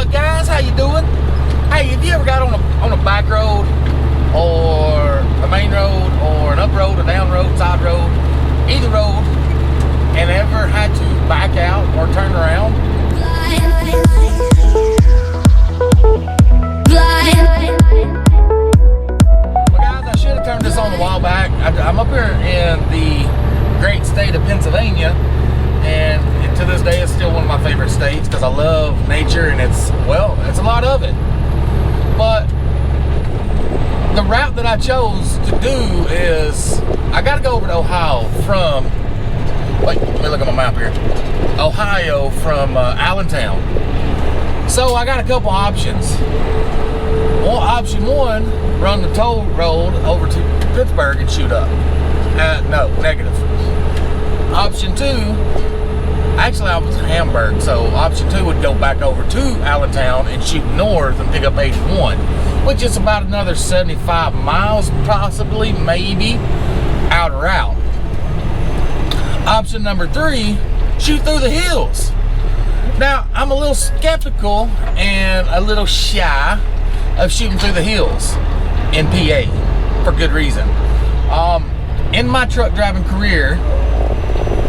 What's up, guys? How you doing? Hey, have you ever got on a back road or a main road or an up road, a down road, side road, either road, and ever had to back out or turn around? Well, guys, I should have turned this on a while back. I'm up here in the great state of Pennsylvania, and to this day it's still one of my favorite states because I love nature, and it's a lot of it. But the route that I chose to do is I got to go over to Ohio from, wait, let me look at my map here. Ohio from Allentown. So I got a couple options. Well, option one, run the toll road over to Pittsburgh and shoot up. No, negative. Option two, actually I was in Hamburg, so option two would go back over to Allentown and shoot north and pick up 81, which is about another 75 miles, possibly, maybe, out of route. Option number three, shoot through the hills. Now, I'm a little skeptical and a little shy of shooting through the hills in PA, for good reason. In my truck driving career,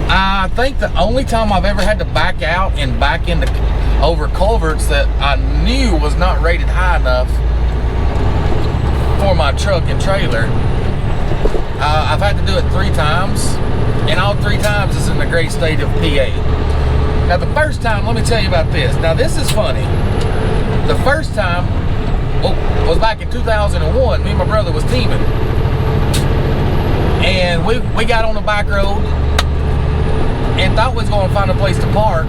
I think the only time I've ever had to back out and back into over culverts that I knew was not rated high enough for my truck and trailer, I've had to do it 3 times, and all 3 times is in the great state of PA. Now the first time, let me tell you about this. Now this is funny. The first time was back in 2001. Me and my brother was teaming, and we got on the back road and thought we was going to find a place to park.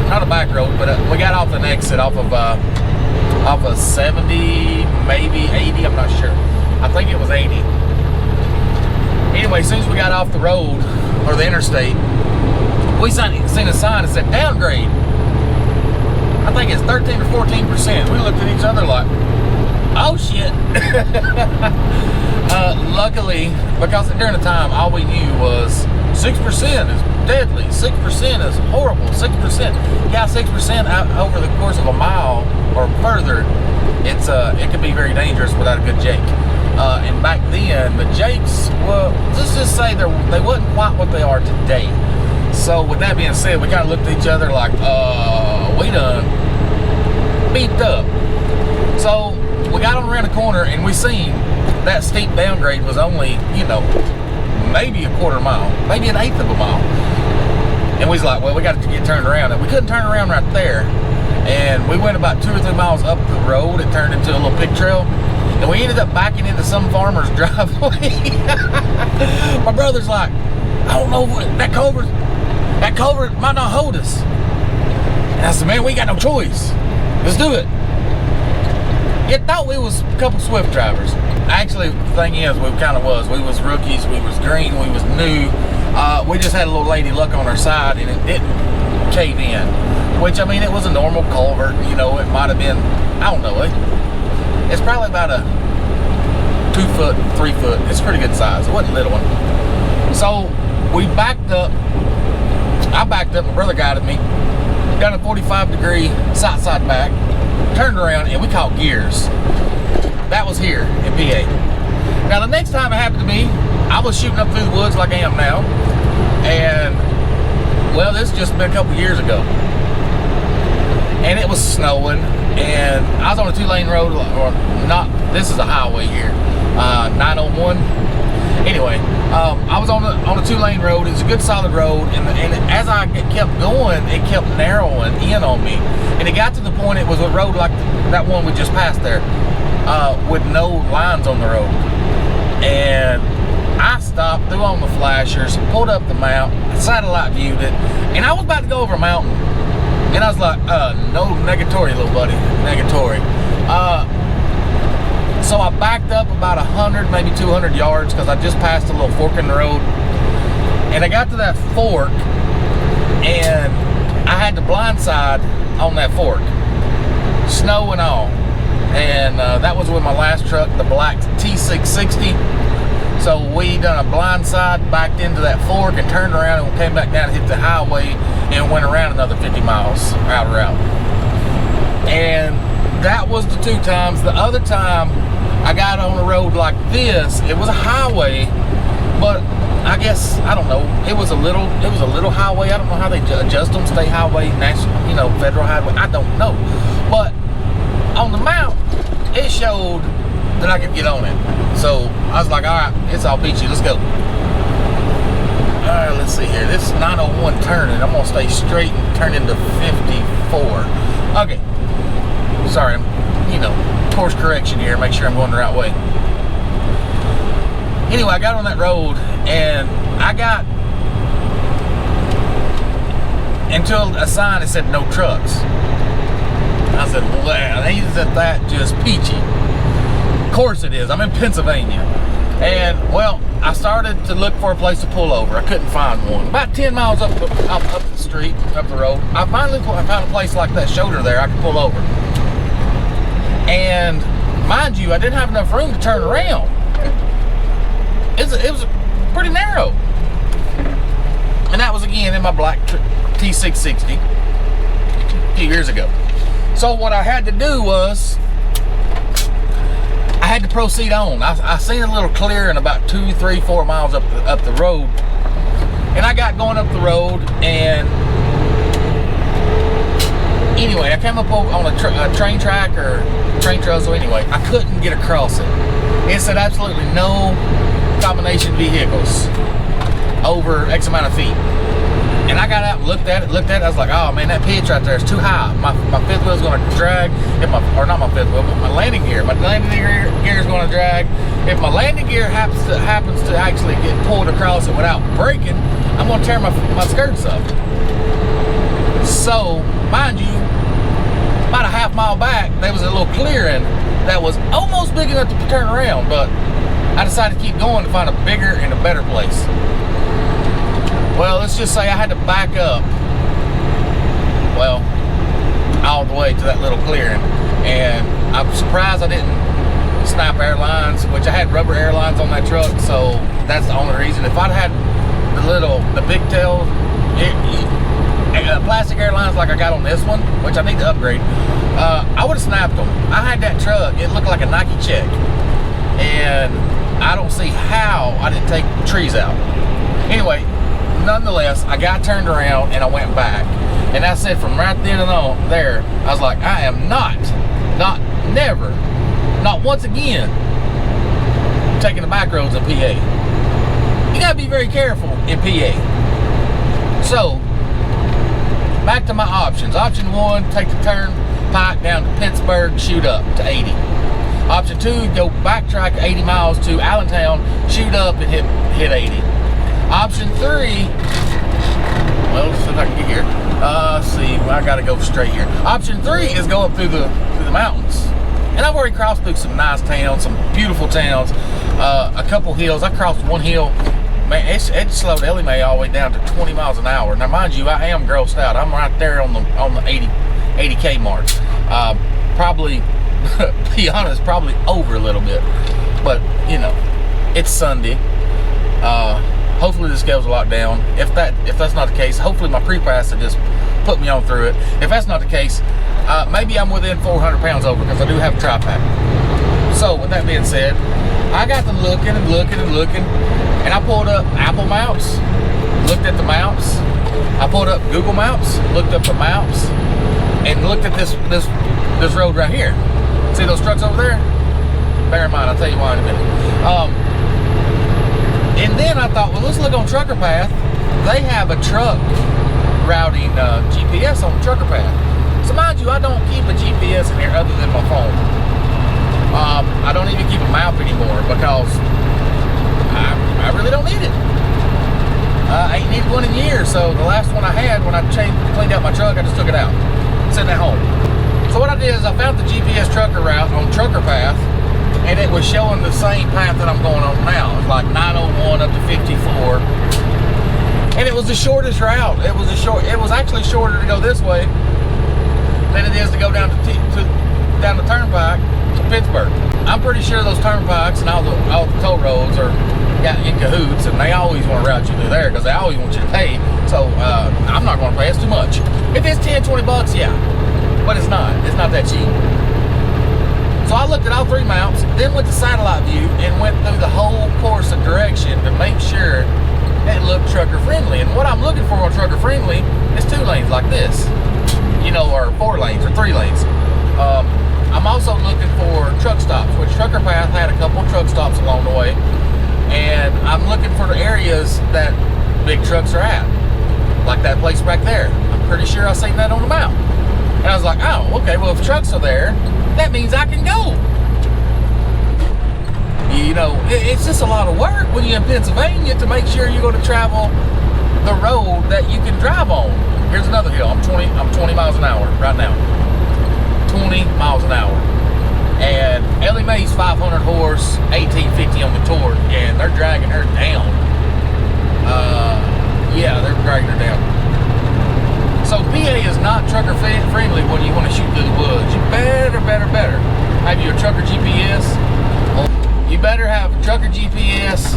Not a back road, but we got off an exit off of 70, maybe 80, I'm not sure. I think it was 80. Anyway, as soon as we got off the road, or the interstate, we seen a sign that said downgrade. I think it's 13 or 14%. We looked at each other like, oh shit. Luckily, because during the time, all we knew was 6% is deadly, 6% is horrible, 6%. Yeah, 6% over the course of a mile or further, it can be very dangerous without a good jake. And back then, the jakes, well, let's just say they wasn't quite what they are today. So with that being said, we kind of looked at each other like, we done beeped up. So we got on around the corner and we seen that steep downgrade was only, maybe a quarter mile, maybe an eighth of a mile. And we was like, well, we got to get turned around. And we couldn't turn around right there. And we went about 2 or 3 miles up the road. It turned into a little pig trail. And we ended up backing into some farmer's driveway. My brother's like, I don't know, that culvert might not hold us. And I said, man, we ain't got no choice. Let's do it. You thought we was a couple swift drivers. Actually, the thing is, we kind of was. We was rookies, we was green, we was new. We just had a little lady luck on our side, and it didn't cave in. Which, I mean, it was a normal culvert. It might have been, I don't know. It's probably about a 2 foot, 3 foot. It's a pretty good size. It wasn't a little one. So we backed up. I backed up. My brother guided me. Got a 45-degree side back. Turned around, and we caught gears. That was here in PA. Now the next time it happened to me, I was shooting up through the woods like I am now, and well, this just been a couple years ago, and it was snowing, and I was on a 2-lane road, or not. This is a highway here, 901. Anyway, I was on a 2-lane road. It was a good solid road, and as I kept going, it kept narrowing in on me, and it got to the point it was a road like that one we just passed there, with no lines on the road. And I stopped, threw on the flashers, pulled up the map, satellite viewed it, and I was about to go over a mountain, and I was like, no negatory, little buddy, negatory. So I backed up about 100, maybe 200 yards, because I just passed a little fork in the road, and I got to that fork, and I had the blind side on that fork, snow and all. And that was with my last truck, the black T660. So we done a blind side, backed into that fork, and turned around and came back down and hit the highway and went around another 50 miles out of route. And That was the 2 times. The other time I got on a road like this, it was a highway, but I guess, I don't know, it was a little highway. I don't know how they adjust them, state highway, national, you know, federal highway, I don't know. But on the map, it showed that I could get on it. So I was like, all right, it's all peachy, let's go. All right, let's see here. This is 901 turning. I'm gonna stay straight and turn into 54. Okay, sorry, you know, course correction here, make sure I'm going the right way. Anyway, I got on that road and I got until a sign that said no trucks. I said, well, isn't that just peachy? Of course it is. I'm in Pennsylvania. And, well, I started to look for a place to pull over. I couldn't find one. About 10 miles up the street, up the road, I finally found a place like that shoulder there I could pull over. And, mind you, I didn't have enough room to turn around. It was pretty narrow. And that was, again, in my black T660 a few years ago. So what I had to do was, I had to proceed on. I seen a little clearing about 2, 3, 4 miles up the road. And I got going up the road, and anyway, I came up on a train track or train trestle anyway. I couldn't get across it. It said absolutely no combination vehicles over X amount of feet. And I got out and looked at it. I was like, oh man, that pitch right there is too high. My fifth wheel is going to drag. Or not my fifth wheel, but my landing gear. My landing gear is going to drag. If my landing gear happens to actually get pulled across it without braking, I'm going to tear my skirts up. So, mind you, about a half mile back, there was a little clearing that was almost big enough to turn around, but I decided to keep going to find a bigger and a better place. Well, let's just say I had to back up, well, all the way to that little clearing. And I'm surprised I didn't snap airlines, which I had rubber airlines on that truck, so that's the only reason. If I'd had the big tail, plastic airlines like I got on this one, which I need to upgrade, I would have snapped them. I had that truck, it looked like a Nike check. And I don't see how I didn't take trees out. Anyway, nonetheless, I got turned around and I went back. And I said from right then and on there, I was like, I am never, not once again, taking the back roads in PA. You gotta be very careful in PA. So, back to my options. Option 1, take the turnpike down to Pittsburgh, shoot up to 80. Option 2, go backtrack 80 miles to Allentown, shoot up and hit 80. Option 3, well, let's see if I can get here. Let's see, I gotta go straight here. Option 3 is go up through the mountains. And I've already crossed through some nice towns, some beautiful towns, a couple hills. I crossed one hill, man, it slowed Ellie Mae all the way down to 20 miles an hour. Now, mind you, I am grossed out. I'm right there on the 80K mark. Probably, to be honest, probably over a little bit. But, you know, it's Sunday. Hopefully this goes locked down. If that's not the case, hopefully my pre-pass will just put me on through it. If that's not the case, maybe I'm within 400 pounds over because I do have a tri-pack. So with that being said, I got to looking, and I pulled up Apple Maps, looked at the maps. I pulled up Google Maps, looked up the maps, and looked at this road right here. See those trucks over there? Bear in mind, I'll tell you why in a minute. And then I thought, well, let's look on Trucker Path. They have a truck routing GPS on Trucker Path. So mind you, I don't keep a GPS in here other than my phone. I don't even keep a map anymore because I really don't need it. I ain't needed one in years, so the last one I had, when I cleaned out my truck, I just took it out, sitting at home. So what I did is I found the GPS trucker route on Trucker Path, and it was showing the same path that I'm going on now. It's like 901 up to 54. And it was the shortest route. It was actually shorter to go this way than it is to go down down the turnpike to Pittsburgh. I'm pretty sure those turnpikes and all the toll roads are got in cahoots, and they always want to route you through there because they always want you to pay. So I'm not going to pay. It's too much. If it's 10, 20 bucks, yeah. But it's not. It's not that cheap. So I looked at all 3 mounts, then went to satellite view and went through the whole course of direction to make sure it looked trucker friendly. And what I'm looking for on trucker friendly is 2 lanes like this, you know, or 4 lanes or 3 lanes. I'm also looking for truck stops, which Trucker Path had a couple of truck stops along the way. And I'm looking for the areas that big trucks are at, like that place back there. I'm pretty sure I seen that on the map. And I was like, oh, okay, well, if trucks are there, that means I can go. You know, it's just a lot of work when you're in Pennsylvania to make sure you're going to travel the road that you can drive on. Here's another hill. I'm 20 miles an hour right now. 20 miles an hour. And Ellie Mae's 500 horse, 1850 on the torque, and they're dragging her down. Yeah, they're dragging her down. So PA is not trucker friendly when you want to shoot through the woods. You better have your trucker GPS. You better have a trucker GPS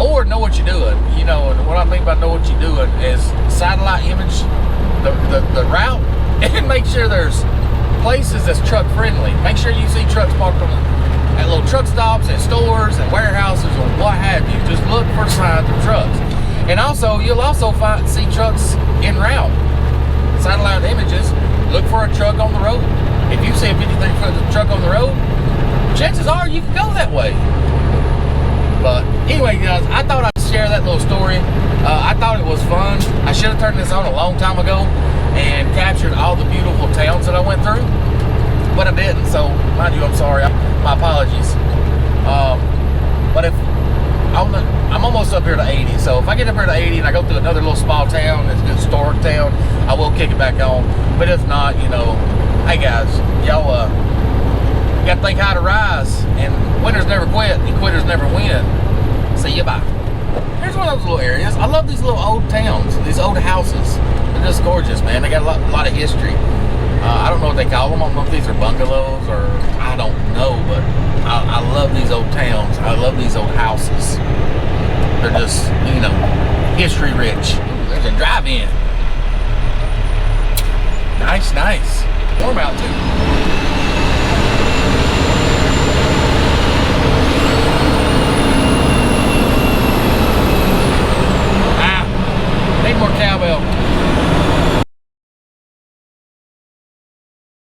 or know what you're doing. You know, and what I mean by know what you're doing is satellite image the route and make sure there's places that's truck friendly. Make sure you see trucks parked on at little truck stops, at stores, and warehouses, or what have you. Just look for signs of trucks. And also, you'll also see trucks en route. Satellite images, look for a truck on the road. If you see a 53-foot truck on the road, chances are you can go that way. But anyway, guys, I thought I'd share that little story. I thought it was fun. I should have turned this on a long time ago and captured all the beautiful towns that I went through, but I didn't. So, mind you, I'm sorry. My apologies. But if I'm almost up here to 80, so if I get up here to 80 and I go through another little small town, it's a historic town, I will kick it back on. But if not, you know, hey guys, y'all got to think how to rise, and winners never quit, and quitters never win. See you, bye. Here's one of those little areas. I love these little old towns, these old houses. They're just gorgeous, man. They got a lot of history. I don't know what they call them. I don't know if these are bungalows or I don't know, but I love these old towns. I love these old houses. They're just, you know, history rich. There's a drive-in. Nice. Warm out too.